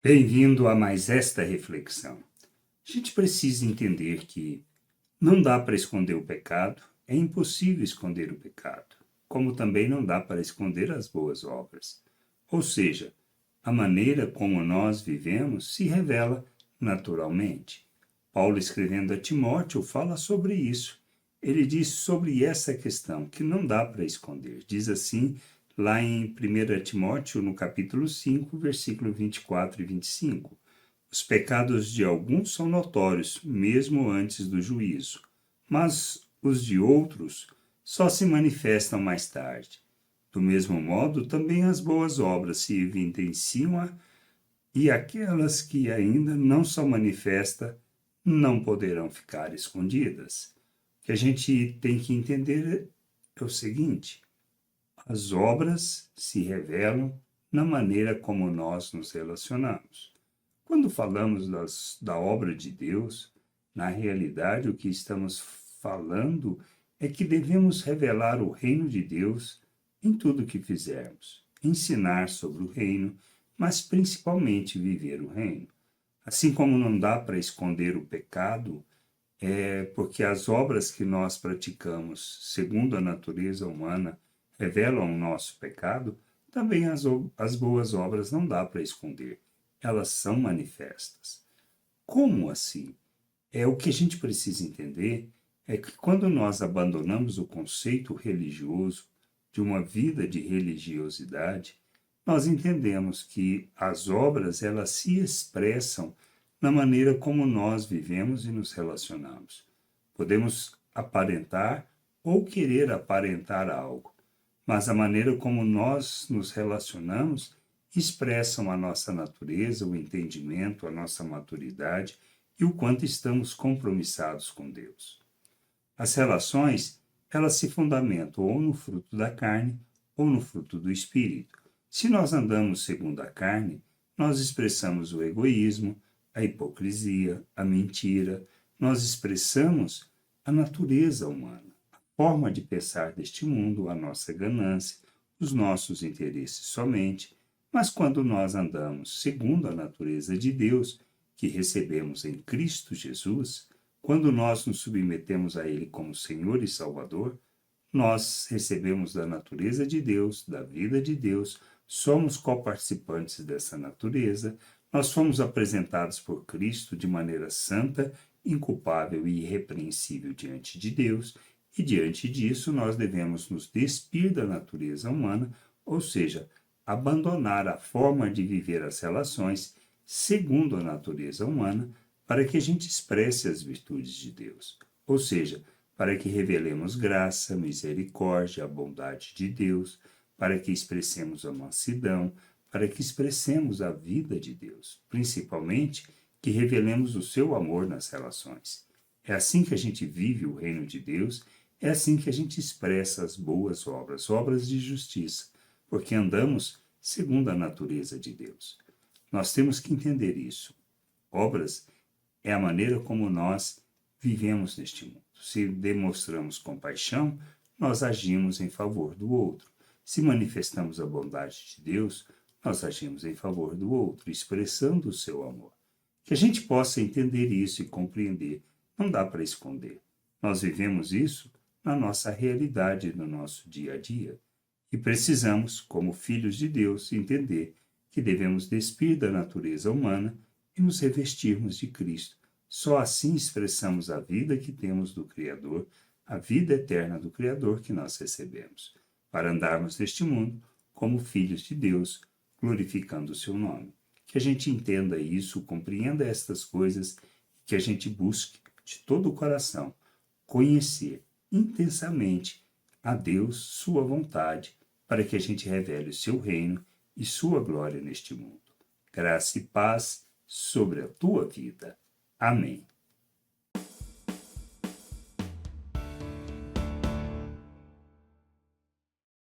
Bem-vindo a mais esta reflexão. A gente precisa entender que não dá para esconder o pecado, é impossível esconder o pecado, como também não dá para esconder as boas obras. Ou seja, a maneira como nós vivemos se revela naturalmente. Paulo, escrevendo a Timóteo, fala sobre isso. Ele diz sobre essa questão, que não dá para esconder. Diz assim, lá em 1 Timóteo, no capítulo 5, versículo 24 e 25. Os pecados de alguns são notórios, mesmo antes do juízo, mas os de outros só se manifestam mais tarde. Do mesmo modo, também as boas obras se evidenciam e aquelas que ainda não são manifestas não poderão ficar escondidas. O que a gente tem que entender é o seguinte: as obras se revelam na maneira como nós nos relacionamos. Quando falamos da obra de Deus, na realidade o que estamos falando é que devemos revelar o reino de Deus em tudo o que fizermos, ensinar sobre o reino, mas principalmente viver o reino. Assim como não dá para esconder o pecado, porque as obras que nós praticamos segundo a natureza humana revelam o nosso pecado, também as boas obras não dá para esconder, elas são manifestas. Como assim? O que a gente precisa entender é que quando nós abandonamos o conceito religioso de uma vida de religiosidade, nós entendemos que as obras elas se expressam na maneira como nós vivemos e nos relacionamos. Podemos aparentar ou querer aparentar algo, mas a maneira como nós nos relacionamos expressam a nossa natureza, o entendimento, a nossa maturidade e o quanto estamos compromissados com Deus. As relações, elas se fundamentam ou no fruto da carne ou no fruto do espírito. Se nós andamos segundo a carne, nós expressamos o egoísmo, a hipocrisia, a mentira, nós expressamos a natureza humana, a forma de pensar deste mundo, a nossa ganância, os nossos interesses somente. Mas quando nós andamos segundo a natureza de Deus, que recebemos em Cristo Jesus, quando nós nos submetemos a Ele como Senhor e Salvador, nós recebemos da natureza de Deus, da vida de Deus, somos coparticipantes dessa natureza, nós fomos apresentados por Cristo de maneira santa, inculpável e irrepreensível diante de Deus, e diante disso nós devemos nos despir da natureza humana, ou seja, abandonar a forma de viver as relações segundo a natureza humana, para que a gente expresse as virtudes de Deus, ou seja, para que revelemos graça, misericórdia, a bondade de Deus, para que expressemos a mansidão, para que expressemos a vida de Deus, principalmente que revelemos o seu amor nas relações. É assim que a gente vive o reino de Deus, é assim que a gente expressa as boas obras, obras de justiça, porque andamos segundo a natureza de Deus. Nós temos que entender isso. Obras é a maneira como nós vivemos neste mundo. Se demonstramos compaixão, nós agimos em favor do outro. Se manifestamos a bondade de Deus, nós agimos em favor do outro, expressando o seu amor. Que a gente possa entender isso e compreender, não dá para esconder. Nós vivemos isso na nossa realidade, no nosso dia a dia. E precisamos, como filhos de Deus, entender que devemos despir da natureza humana e nos revestirmos de Cristo. Só assim expressamos a vida que temos do Criador, a vida eterna do Criador que nós recebemos, para andarmos neste mundo como filhos de Deus, glorificando o seu nome. Que a gente entenda isso, compreenda estas coisas, que a gente busque de todo o coração conhecer intensamente a Deus, sua vontade, para que a gente revele o seu reino e sua glória neste mundo. Graça e paz sobre a tua vida. Amém.